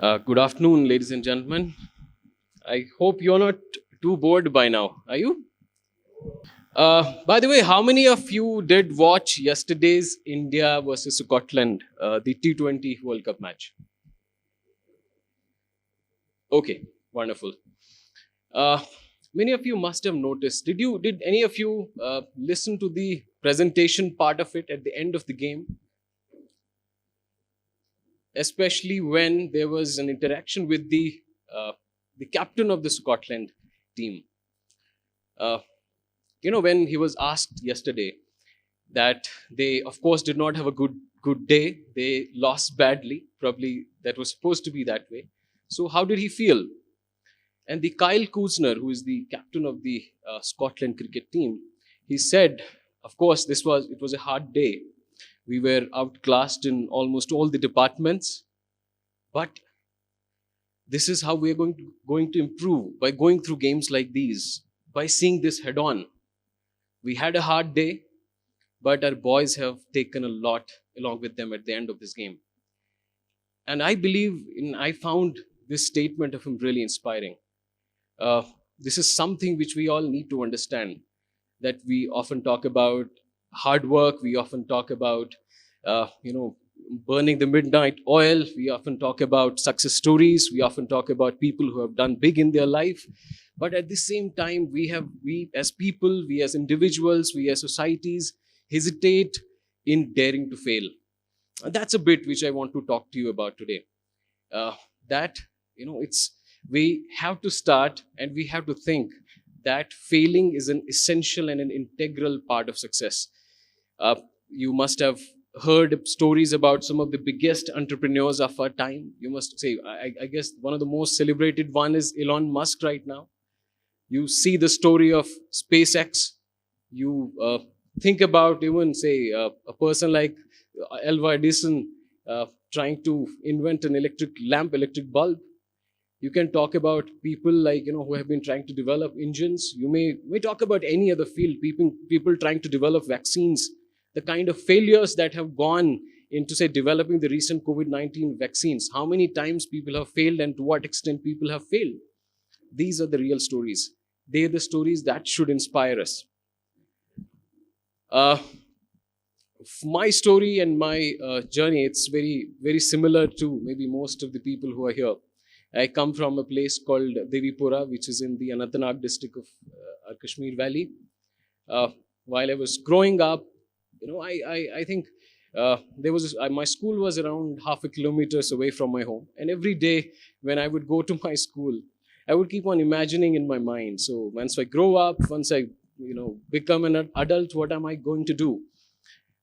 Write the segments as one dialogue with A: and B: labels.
A: Good afternoon, ladies and gentlemen. I hope you're not too bored by now. Are you? By the way, how many of you did watch yesterday's India versus Scotland, the T20 World Cup match? Okay, wonderful. Uh, Many of you must have noticed. Did any of you listen to the presentation part of it at the end of the game? Especially when there was an interaction with the captain of the Scotland team. Uh, when he was asked yesterday that they, of course, did not have a good day, they lost badly. Probably that was supposed to be that way. So how did he feel? And the Kyle Kuzner, who is the captain of the Scotland cricket team, he said, of course, it was a hard day. We were outclassed in almost all the departments, but this is how we are going to improve, by going through games like these, by seeing this head on. We had a hard day, but our boys have taken a lot along with them at the end of this game. And I found this statement of him really inspiring. This is something which we all need to understand, that we often talk about hard work, we often talk about, burning the midnight oil, we often talk about success stories, we often talk about people who have done big in their life. But at the same time, we as people, we as individuals, we as societies hesitate in daring to fail. And that's a bit which I want to talk to you about today. That we have to start, and we have to think that failing is an essential and an integral part of success. You must have heard stories about some of the biggest entrepreneurs of our time. You must say, I guess one of the most celebrated one is Elon Musk right now. You see the story of SpaceX. You think about even, say, a person like Alva Edison trying to invent an electric bulb. You can talk about people like, who have been trying to develop engines. You may talk about any other field, people trying to develop vaccines, the kind of failures that have gone into, say, developing the recent COVID-19 vaccines. How many times people have failed, and to what extent people have failed. These are the real stories. They are the stories that should inspire us. My story and my journey, it's very, very similar to maybe most of the people who are here. I come from a place called Devipura, which is in the Anantnag district of Kashmir Valley. While I was growing up, I think my school was around half a kilometer away from my home. And every day when I would go to my school, I would keep on imagining in my mind. So once I grow up, once I become an adult, what am I going to do?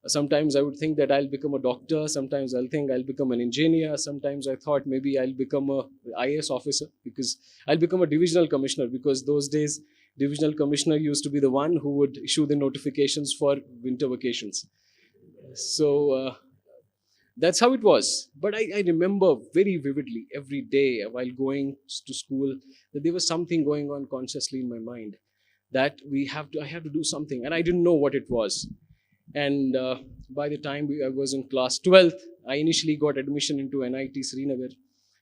A: Sometimes I would think that I'll become a doctor. Sometimes I'll think I'll become an engineer. Sometimes I thought maybe I'll become a IAS officer, because I'll become a divisional commissioner, because those days divisional commissioner used to be the one who would issue the notifications for winter vacations. So that's how it was. But I remember very vividly every day while going to school that there was something going on consciously in my mind, that I have to do something, and I didn't know what it was. And by the time I was in class 12th, I initially got admission into NIT Srinagar.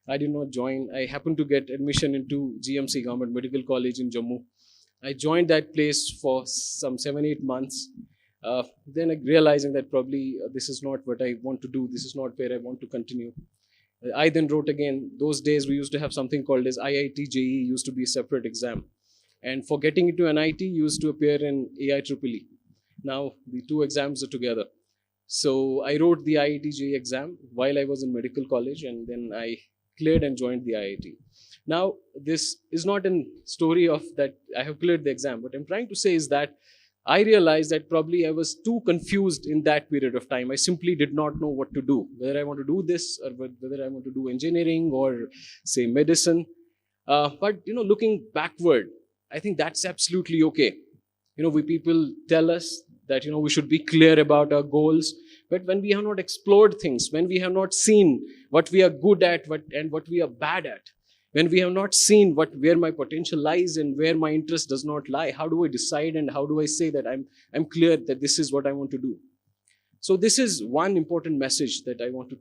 A: I did not join. I happened to get admission into GMC, Government Medical College in Jammu. I joined that place for some 7-8 months. Then I realizing that probably this is not what I want to do. This is not where I want to continue. I then wrote again. Those days we used to have something called as IIT JEE, used to be a separate exam. And for getting into NIT, you used to appear in AIEEE. Now the two exams are together. So I wrote the IIT JEE exam while I was in medical college, and then I cleared and joined the IIT. Now this is not a story of that I have cleared the exam. What I'm trying to say is that I realized that probably I was too confused in that period of time. I simply did not know what to do, whether I want to do this or whether I want to do engineering or, say, medicine. But looking backward, I think that's absolutely okay. We people tell us that we should be clear about our goals, but when we have not explored things, when we have not seen what we are good at and what we are bad at, when we have not seen where my potential lies and where my interest does not lie, how do I decide and how do I say that I'm clear that this is what I want to do? So this is one important message that I want to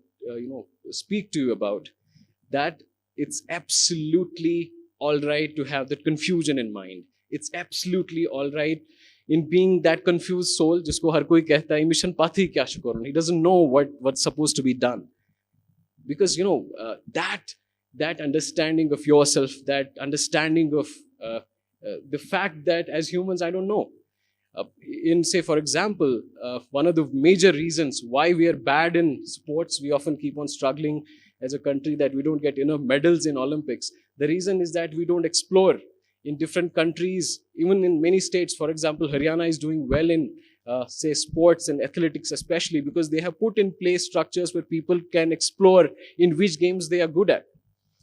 A: speak to you about. that it's absolutely all right to have that confusion in mind. It's absolutely all right in being that confused soul jisko har koi kehta hai mission pathi kya karun. He doesn't know what's supposed to be done, because that understanding of yourself, that understanding of the fact that as humans, I don't know, in say for example, one of the major reasons why we are bad in sports, we often keep on struggling as a country that we don't get enough medals in Olympics. The reason is that we don't explore in different countries, even in many states. For example, Haryana is doing well in say sports and athletics, especially because they have put in place structures where people can explore in which games they are good at.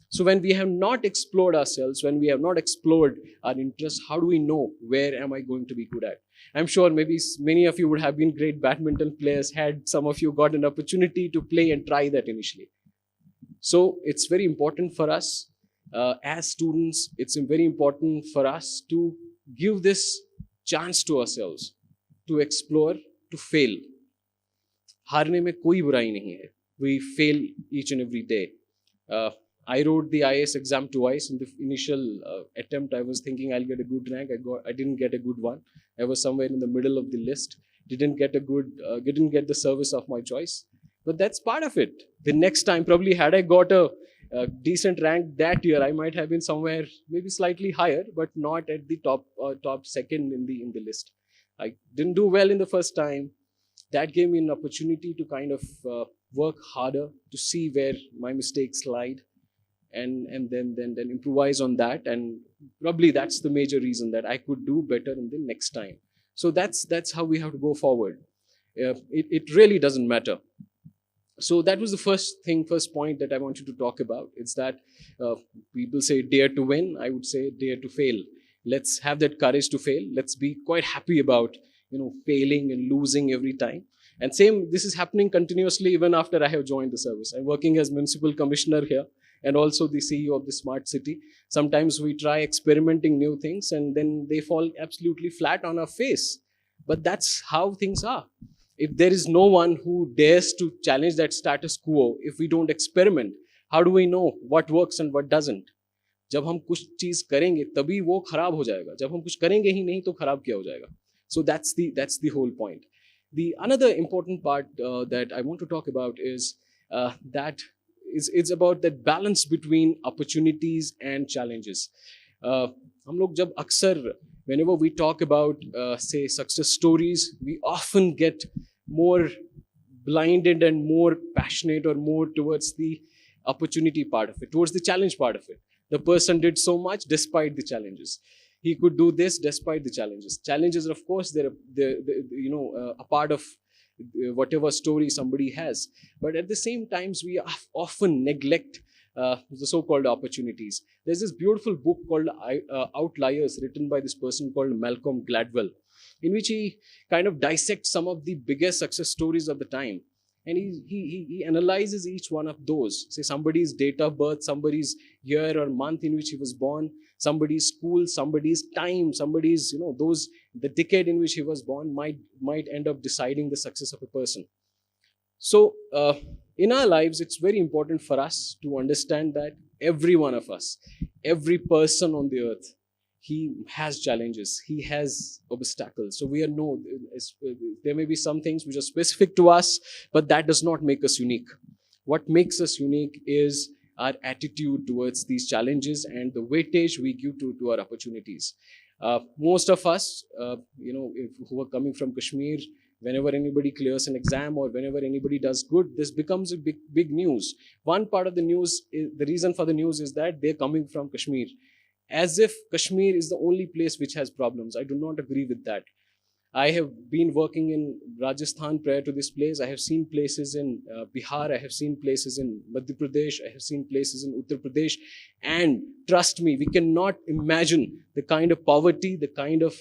A: So when we have not explored ourselves, when we have not explored our interests, how do we know where am I going to be good at? I'm sure maybe many of you would have been great badminton players had some of you got an opportunity to play and try that initially. So it's very important for us as students, it's very important for us to give this chance to ourselves, to explore, to fail. हारने में कोई बुराई नहीं है. We fail each and every day. I wrote the IAS exam twice. In the initial attempt, I was thinking I'll get a good rank. I didn't get a good one. I was somewhere in the middle of the list. Didn't get the service of my choice. But that's part of it. The next time, probably had I got a decent rank that year, I might have been somewhere maybe slightly higher, but not at the top second in the list. I didn't do well in the first time. That gave me an opportunity to kind of work harder, to see where my mistakes lied, and then improvise on that. And probably that's the major reason that I could do better in the next time. So that's how we have to go forward. It really doesn't matter. So that was the first point that I wanted to talk about. It's that people say dare to win. I would say dare to fail. Let's have that courage to fail. Let's be quite happy about failing and losing every time. And this is happening continuously even after I have joined the service. I'm working as municipal commissioner here and also the CEO of the smart city. Sometimes we try experimenting new things and then they fall absolutely flat on our face. But that's how things are. If there is no one who dares to challenge that status quo, if we don't experiment, how do we know what works and what doesn't? जब हम कुछ चीज करेंगे तभी वो खराब हो जाएगा. जब हम कुछ करेंगे ही नहीं तो खराब क्या हो जाएगा? So that's the whole point. The another important part that I want to talk about is that it's about that balance between opportunities and challenges. हम लोग जब अक्सर whenever we talk about say success stories, we often get more blinded and more passionate or more towards the opportunity part of it, towards the challenge part of it. The person did so much despite the challenges. He could do this despite the challenges. Challenges, of course, they're a part of whatever story somebody has. But at the same times, we often neglect the so-called opportunities. There's this beautiful book called Outliers, written by this person called Malcolm Gladwell, in which he kind of dissects some of the biggest success stories of the time. And he analyzes each one of those. Say somebody's date of birth, somebody's year or month in which he was born, somebody's school, somebody's time, somebody's, the decade in which he was born might end up deciding the success of a person. So in our lives, it's very important for us to understand that every one of us, every person on the earth, he has challenges, he has obstacles. So there may be some things which are specific to us, but that does not make us unique. What makes us unique is our attitude towards these challenges and the weightage we give to our opportunities. Most of us, who are coming from Kashmir, whenever anybody clears an exam or whenever anybody does good, this becomes a big news. One part of the news, the reason for the news is that they're coming from Kashmir. As if Kashmir is the only place which has problems. I do not agree with that. I have been working in Rajasthan prior to this place. I have seen places in Bihar. I have seen places in Madhya Pradesh. I have seen places in Uttar Pradesh. And trust me, we cannot imagine the kind of poverty, the kind of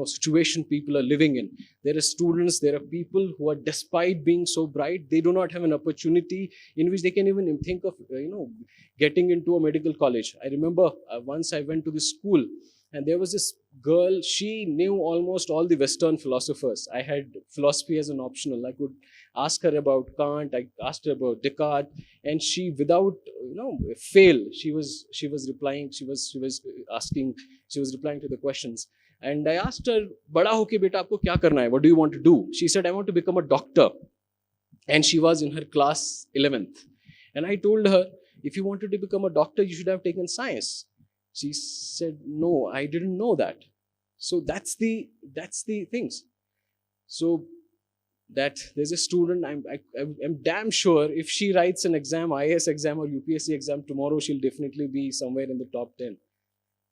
A: situation people are living in. There are students, there are people who are, despite being so bright, they do not have an opportunity in which they can even think of getting into a medical college. I remember once I went to this school And there was this girl, she knew almost all the Western philosophers. I had philosophy as an optional. I could ask her about Kant, I asked her about Descartes, and she, without fail, she was replying, she was asking, she was replying to the questions. And I asked her, "Bada hoke beta aapko kya karna hai? What do you want to do?" She said, "I want to become a doctor." And she was in her class 11th. And I told her, "If you wanted to become a doctor, you should have taken science." She said, "No, I didn't know that." So that's the things. So that there's a student, I'm damn sure if she writes an exam, IAS exam or UPSC exam tomorrow, she'll definitely be somewhere in the top 10.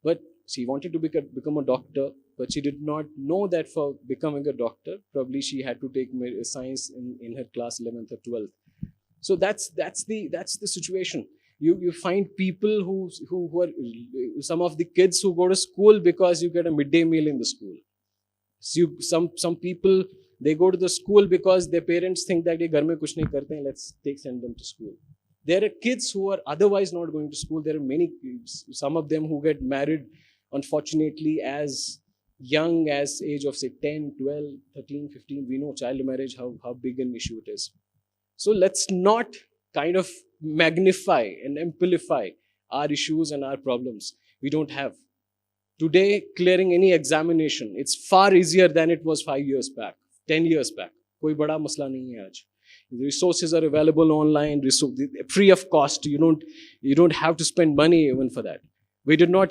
A: But she wanted to become a doctor, but she did not know that for becoming a doctor, probably she had to take science in her class 11th or 12th. So that's the situation. You find people who are, some of the kids who go to school because you get a midday meal in the school. So some people, they go to the school because their parents think that ye ghar mein kuch nahi karte hain, let's send them to school. There are kids who are otherwise not going to school. There are many, some of them who get married, unfortunately, as young as age of say 10, 12, 13, 15. We know child marriage, how big an issue it is. So let's not kind of magnify and amplify our issues and our problems. We don't have. Today, clearing any examination, it's far easier than it was 5 years back, 10 years back. Koi bada masla nahi hai aaj. The resources are available online, free of cost. You don't have to spend money even for that. We did not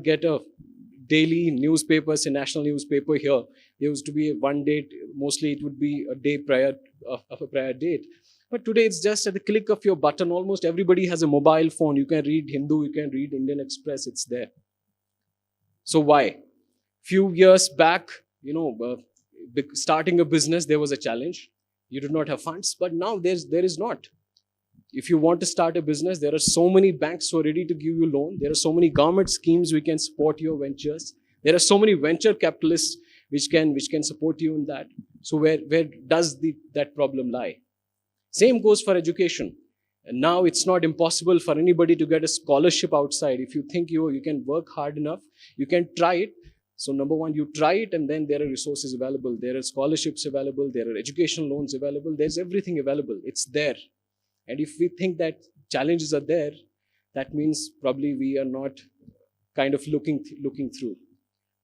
A: get a daily newspapers, a national newspaper here. There used to be one date, mostly it would be a day prior of a prior date. But today it's just at the click of your button. Almost everybody has a mobile phone. You can read Hindu, you can read Indian Express, it's there. So why? Few years back, starting a business, there was a challenge. You did not have funds, but now there is not. If you want to start a business, there are so many banks who are ready to give you loan. There are so many government schemes which can support your ventures. There are so many venture capitalists which can support you in that. So where does that problem lie? Same goes for education. And now it's not impossible for anybody to get a scholarship outside. If you think you can work hard enough, you can try it. So number one, you try it, and then there are resources available. There are scholarships available. There are education loans available. There's everything available. It's there. And if we think that challenges are there, that means probably we are not kind of looking through.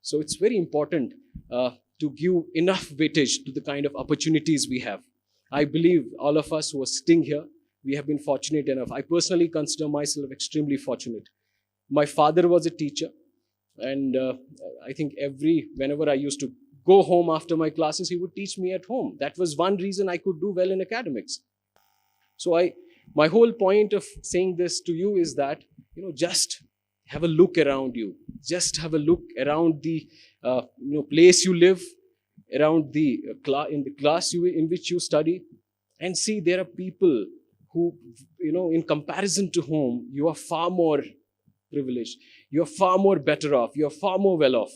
A: So it's very important to give enough weightage to the kind of opportunities we have. I believe all of us who are sitting here, we have been fortunate enough. I personally consider myself extremely fortunate. My father was a teacher, and I think whenever I used to go home after my classes, he would teach me at home. That was one reason I could do well in academics. So my whole point of saying this to you is that, just have a look around you. Just have a look around the place you live, around in the class in which you study, and see there are people who, in comparison to whom you are far more privileged, you are far more better off, you are far more well off.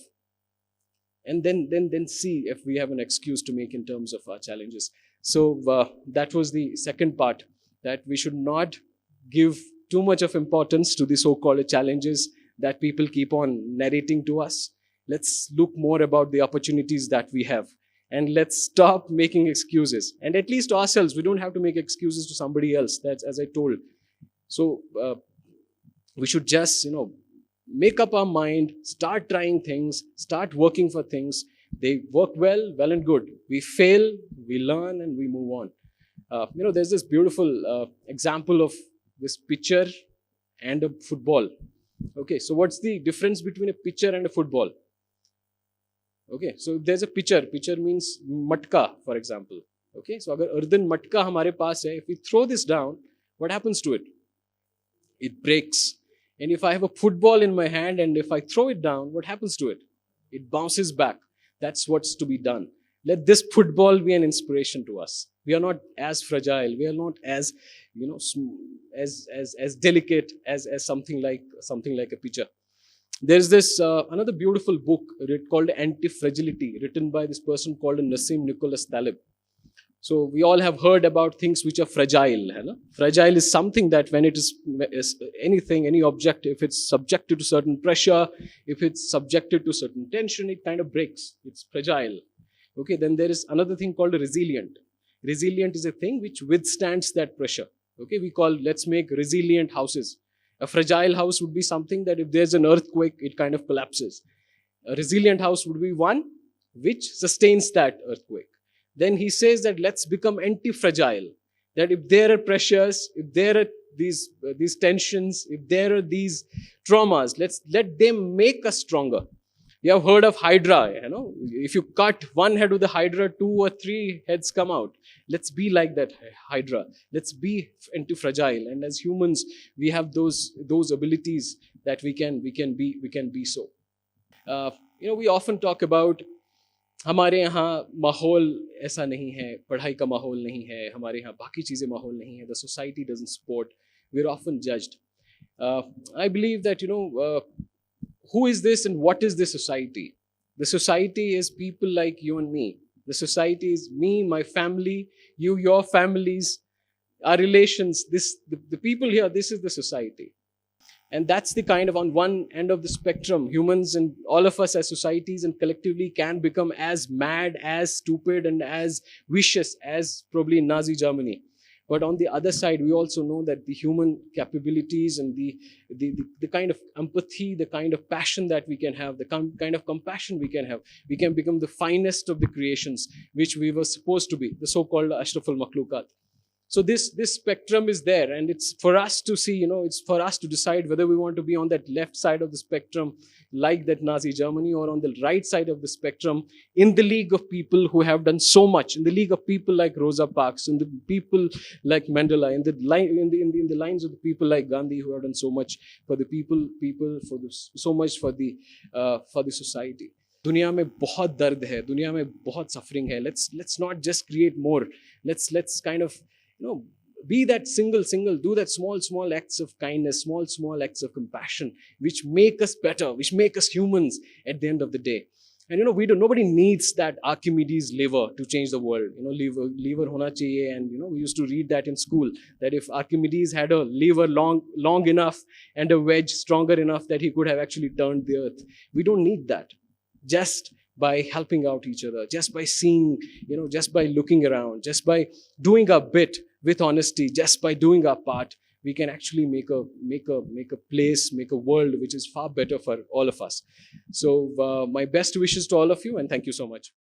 A: And then see if we have an excuse to make in terms of our challenges. So that was the second part, that we should not give too much of importance to the so-called challenges that people keep on narrating to us. Let's look more about the opportunities that we have, and let's stop making excuses. And at least to ourselves, we don't have to make excuses to somebody else. That's as I told. So we should just, make up our mind, start trying things, start working for things. They work well and good. We fail, we learn, and we move on. There's this beautiful example of this pitcher and a football. Okay, so what's the difference between a pitcher and a football? Okay, so if there's a pitcher means matka, for example. Okay, so agar earthen matka hamare paas hai, if we throw this down, what happens to it? It breaks. And if I have a football in my hand and if I throw it down, what happens to it? It bounces back. That's what's to be done. Let this football be an inspiration to us. We are not as fragile. We are not as, as delicate as something like a pitcher. There's this another beautiful book called Anti-Fragility, written by this person called Nassim Nicholas Taleb. So we all have heard about things which are fragile. है ना? Fragile is something that when it is anything, any object, if it's subjected to certain pressure, if it's subjected to certain tension, it kind of breaks. It's fragile. Okay, then there is another thing called a resilient. Resilient is a thing which withstands that pressure. Okay, let's make resilient houses. A fragile house would be something that if there's an earthquake, it kind of collapses. A resilient house would be one which sustains that earthquake. Then he says that let's become anti-fragile. That if there are pressures, if there are these tensions, if there are these traumas, let them make us stronger. You have heard of Hydra, you know. If you cut one head of the Hydra, 2 or 3 heads come out. Let's be like that Hydra. Let's be anti-fragile. And as humans, we have those abilities that we can be so. We often talk about हमारे यहाँ माहौल ऐसा नहीं है, पढ़ाई का माहौल नहीं है, हमारे यहाँ बाकी चीज़ें माहौल नहीं है, the society doesn't support, we're often judged. I believe that, who is this and what is this society? The society is people like you and me. The society is me, my family, you, your families, our relations, the people here, this is the society. And that's the kind of, on one end of the spectrum, humans and all of us as societies and collectively can become as mad, as stupid, and as vicious as probably in Nazi Germany. But on the other side, we also know that the human capabilities and the kind of empathy, the kind of passion that we can have, the kind of compassion we can have, we can become the finest of the creations, which we were supposed to be, the so-called Ashraful Makhlukat. So this spectrum is there, and it's for us to see, it's for us to decide whether we want to be on that left side of the spectrum, like that Nazi Germany, or on the right side of the spectrum, in the league of people who have done so much, in the league of people like Rosa Parks, in the people like Mandela, in the lines of the people like Gandhi, who have done so much for the people, so much for the society. दुनिया में बहुत दर्द है, दुनिया में बहुत suffering है. Let's not just create more. Let's kind of be that single, do that small acts of kindness, small acts of compassion, which make us better, which make us humans at the end of the day. And nobody needs that Archimedes lever to change the world. Lever hona chahiye, and we used to read that in school, that if Archimedes had a lever long enough and a wedge stronger enough that he could have actually turned the earth. We don't need that. Just by helping out each other, just by seeing, just by looking around, just by doing our bit with honesty, just by doing our part, we can actually make a place, make a world which is far better for all of us. So my best wishes to all of you, and thank you so much.